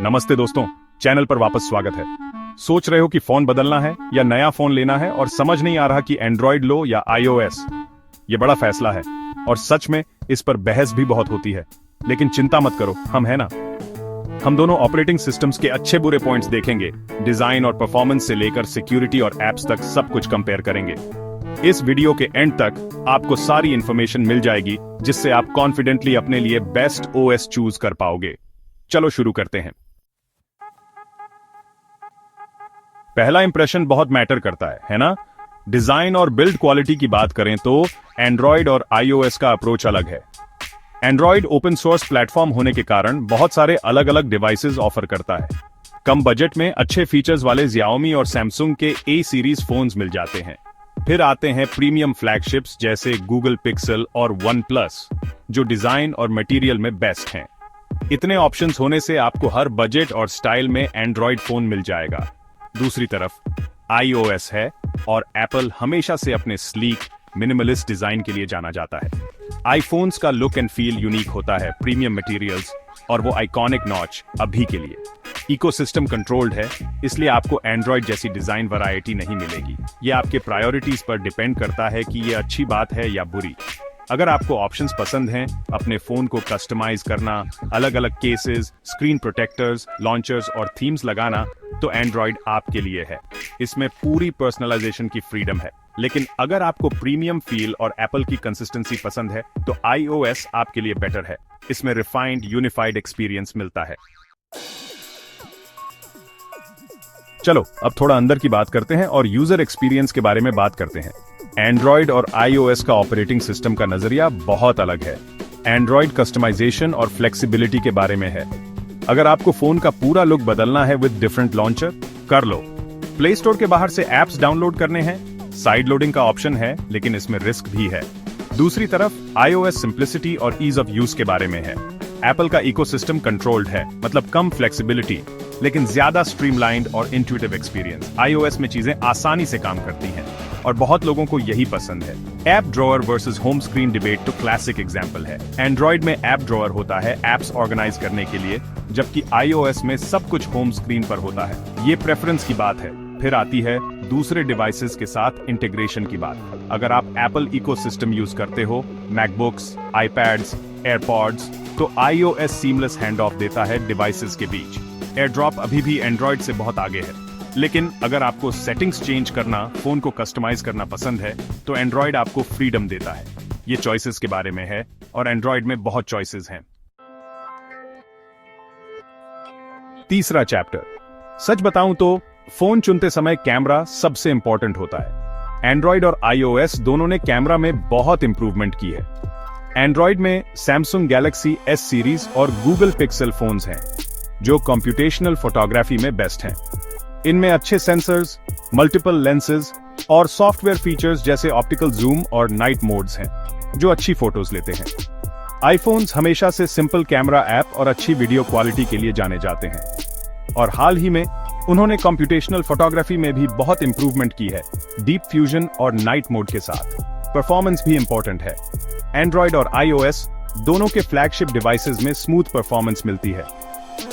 नमस्ते दोस्तों, चैनल पर वापस स्वागत है। सोच रहे हो कि फोन बदलना है या नया फोन लेना है और समझ नहीं आ रहा कि एंड्रॉइड लो या iOS। ये बड़ा फैसला है और सच में इस पर बहस भी बहुत होती है, लेकिन चिंता मत करो, हम है ना। हम दोनों ऑपरेटिंग सिस्टम्स के अच्छे बुरे पॉइंट्स देखेंगे, डिजाइन और परफॉर्मेंस से लेकर सिक्योरिटी और एप्स तक सब कुछ कंपेयर करेंगे। इस वीडियो के एंड तक आपको सारी इंफॉर्मेशन मिल जाएगी जिससे आप कॉन्फिडेंटली अपने लिए बेस्ट ओएस चूज कर पाओगे। चलो शुरू करते हैं। पहला इंप्रेशन बहुत मैटर करता है ना। डिजाइन और बिल्ड क्वालिटी की बात करें तो एंड्रॉइड और iOS का अप्रोच अलग है। एंड्रॉइड ओपन सोर्स प्लेटफॉर्म होने के कारण बहुत सारे अलग अलग डिवाइसेस ऑफर करता है। कम बजट में अच्छे फीचर्स वाले Xiaomi और Samsung के A सीरीज फोन्स मिल जाते हैं। फिर आते हैं प्रीमियम फ्लैगशिप्स जैसे Google Pixel और OnePlus, जो डिजाइन और मटेरियल में बेस्ट हैं। इतने ऑप्शंस होने से आपको हर बजट और स्टाइल में एंड्रॉइड फोन मिल जाएगा। दूसरी तरफ iOS है और एप्पल हमेशा से अपने स्लीक मिनिमलिस्ट डिजाइन के लिए जाना जाता है। आईफोन्स का लुक एंड फील यूनिक होता है, प्रीमियम मटेरियल्स और वो आइकॉनिक नॉच अभी के लिए। इकोसिस्टम कंट्रोल्ड है, इसलिए आपको एंड्रॉइड जैसी डिजाइन वैरायटी नहीं मिलेगी। ये आपके प्रायोरिटीज पर डिपेंड करता है कि ये अच्छी बात है या बुरी। अगर आपको ऑप्शंस पसंद हैं, अपने फोन को कस्टमाइज करना, अलग अलग केसेस, स्क्रीन प्रोटेक्टर्स, लॉन्चर्स और थीम्स लगाना, तो एंड्रॉइड आपके लिए है। इसमें पूरी पर्सनलाइजेशन की फ्रीडम है। लेकिन अगर आपको प्रीमियम फील और एप्पल की कंसिस्टेंसी पसंद है तो iOS आपके लिए बेटर है। इसमें रिफाइंड यूनिफाइड एक्सपीरियंस मिलता है। चलो अब थोड़ा अंदर की बात करते हैं और यूजर एक्सपीरियंस के बारे में बात करते हैं। एंड्रॉइड और iOS का ऑपरेटिंग सिस्टम का नजरिया बहुत अलग है। एंड्रॉइड कस्टमाइजेशन और फ्लेक्सिबिलिटी के बारे में है। अगर आपको फोन का पूरा लुक बदलना है विद डिफरेंट लॉन्चर, कर लो। प्ले स्टोर के बाहर से एप्स डाउनलोड करने हैं, साइड लोडिंग का ऑप्शन है, लेकिन इसमें रिस्क भी है। दूसरी तरफ iOS सिंप्लिसिटी और ईज ऑफ यूज के बारे में है। एप्पल का इकोसिस्टम कंट्रोल्ड है, मतलब कम फ्लेक्सिबिलिटी लेकिन ज्यादा स्ट्रीमलाइंड और इंट्यूटिव एक्सपीरियंस। iOS में चीजें आसानी से काम करती हैं और बहुत लोगों को यही पसंद है। App drawer versus home screen debate तो क्लासिक एग्जांपल है। एंड्रॉइड में ऐप ड्रॉअर होता है एप्स ऑर्गेनाइज करने के लिए, जबकि iOS में सब कुछ होम स्क्रीन पर होता है। ये प्रेफरेंस की बात है। फिर आती है दूसरे डिवाइसेस के साथ इंटीग्रेशन की बात। अगर आप एप्पल इकोसिस्टम यूज करते हो, मैकबुक्स, आईपैड्स, एयरपॉड्स, तो iOS सीमलेस हैंड ऑफ देता है डिवाइसेस के बीच। एयरड्रॉप अभी भी एंड्रॉइड से बहुत आगे है। लेकिन अगर आपको सेटिंग्स चेंज करना, फोन को कस्टमाइज करना पसंद है, तो एंड्रॉइड आपको फ्रीडम देता है। ये चॉइसेस के बारे में है और एंड्रॉइड में बहुत चॉइसेस हैं। तीसरा चैप्टर, सच बताऊं तो फोन चुनते समय कैमरा सबसे इंपॉर्टेंट होता है। एंड्रॉइड और iOS दोनों ने कैमरा में बहुत इंप्रूवमेंट की है। एंड्रॉइड में Samsung Galaxy S सीरीज और Google Pixel फोन्स हैं, जो कंप्यूटेशनल फोटोग्राफी में बेस्ट हैं। इनमें अच्छे सेंसर्स, मल्टीपल लेंसेज और सॉफ्टवेयर फीचर्स जैसे ऑप्टिकल जूम और नाइट मोड्स हैं, जो अच्छी फोटोज लेते हैं। आईफोन्स हमेशा से सिंपल कैमरा ऐप और अच्छी वीडियो क्वालिटी के लिए जाने जाते हैं और हाल ही में उन्होंने कंप्यूटेशनल फोटोग्राफी में भी बहुत इंप्रूवमेंट की है, डीप फ्यूजन और नाइट मोड के साथ। परफॉर्मेंस भी इंपॉर्टेंट है। एंड्रॉइड और iOS दोनों के फ्लैगशिप डिवाइसेस में स्मूथ परफॉर्मेंस मिलती है।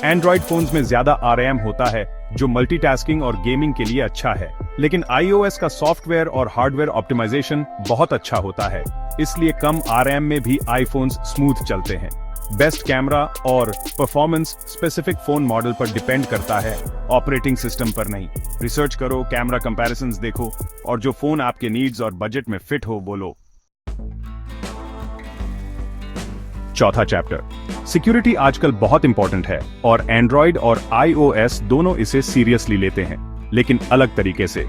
एंड्रॉइड फोन्स में ज्यादा RAM होता है, जो मल्टीटास्किंग और गेमिंग के लिए अच्छा है, लेकिन iOS का सॉफ्टवेयर और हार्डवेयर ऑप्टिमाइजेशन बहुत अच्छा होता है, इसलिए कम RAM में भी आईफोन्स स्मूथ चलते हैं। बेस्ट कैमरा और परफॉर्मेंस स्पेसिफिक फोन मॉडल पर डिपेंड करता है, ऑपरेटिंग सिस्टम पर नहीं। रिसर्च करो, कैमरा कंपैरिजंस देखो और जो फोन आपके नीड्स और बजट में फिट हो वो लो। चौथा चैप्टर, सिक्योरिटी आजकल बहुत इंपॉर्टेंट है और एंड्रॉइड और iOS दोनों इसे सीरियसली लेते हैं, लेकिन अलग तरीके से।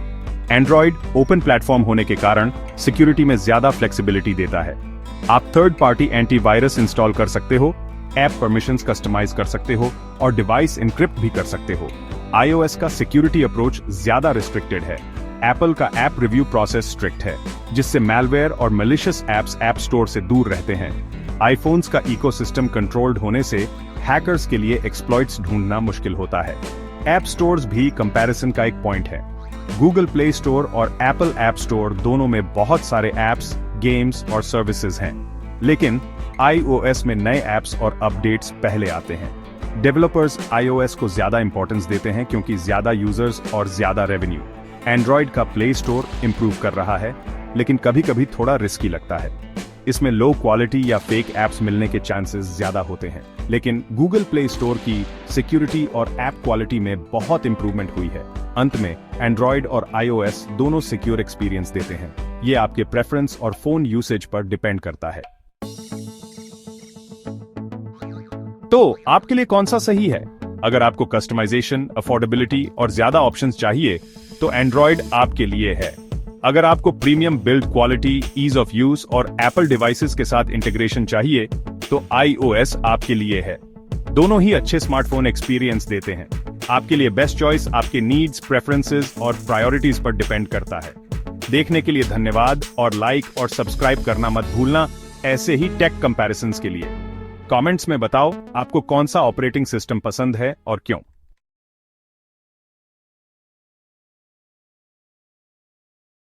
एंड्रॉइड ओपन प्लेटफॉर्म होने के कारण सिक्योरिटी में ज्यादा फ्लेक्सिबिलिटी देता है। आप थर्ड पार्टी एंटीवायरस इंस्टॉल कर सकते हो, ऐप परमिशंस कस्टमाइज कर सकते हो और डिवाइस इनक्रिप्ट भी कर सकते हो। iOS का सिक्योरिटी अप्रोच ज्यादा रिस्ट्रिक्टेड है। एप्पल का ऐप रिव्यू प्रोसेस स्ट्रिक्ट है, जिससे मैलवेयर और मैलिशियस ऐप्स ऐप स्टोर से दूर रहते हैं। आईफोन्स का इकोसिस्टम कंट्रोल्ड होने से हैकर्स के लिए एक्सप्लॉइट्स ढूंढना मुश्किल होता है। ऐप स्टोर्स भी कंपैरिजन का एक पॉइंट है। गूगल प्ले स्टोर और एप्पल ऐप स्टोर दोनों में बहुत सारे ऐप्स, गेम्स और सर्विसेज हैं, लेकिन iOS में नए ऐप्स और अपडेट्स पहले आते हैं। डेवलपर्स iOS को ज्यादा इंपॉर्टेंस देते हैं क्योंकि ज्यादा यूजर्स और ज्यादा रेवेन्यू। एंड्रॉयड का प्ले स्टोर इंप्रूव कर रहा है, लेकिन कभी कभी थोड़ा रिस्की लगता है। इसमें लो क्वालिटी या फेक एप्स मिलने के चांसेस ज्यादा होते हैं, लेकिन गूगल प्ले स्टोर की सिक्योरिटी और ऐप क्वालिटी में बहुत इंप्रूवमेंट हुई है। अंत में एंड्रॉयड और iOS दोनों सिक्योर एक्सपीरियंस देते हैं। ये आपके प्रेफरेंस और फोन यूसेज पर डिपेंड करता है। तो आपके लिए कौन सा सही है? अगर आपको कस्टमाइजेशन, अफोर्डेबिलिटी और ज्यादा ऑप्शंस चाहिए तो एंड्रॉयड आपके लिए है। अगर आपको premium build quality, ease of use और एप्पल डिवाइसेस के साथ इंटीग्रेशन चाहिए तो iOS आपके लिए है। दोनों ही अच्छे स्मार्टफोन एक्सपीरियंस देते हैं। आपके लिए बेस्ट चॉइस आपके नीड्स, प्रेफरेंसेस और प्रायोरिटीज पर डिपेंड करता है। देखने के लिए धन्यवाद और लाइक और सब्सक्राइब करना मत भूलना ऐसे ही टेक कंपैरिजंस के लिए। कमेंट्स में बताओ आपको कौन सा ऑपरेटिंग सिस्टम पसंद है और क्यों।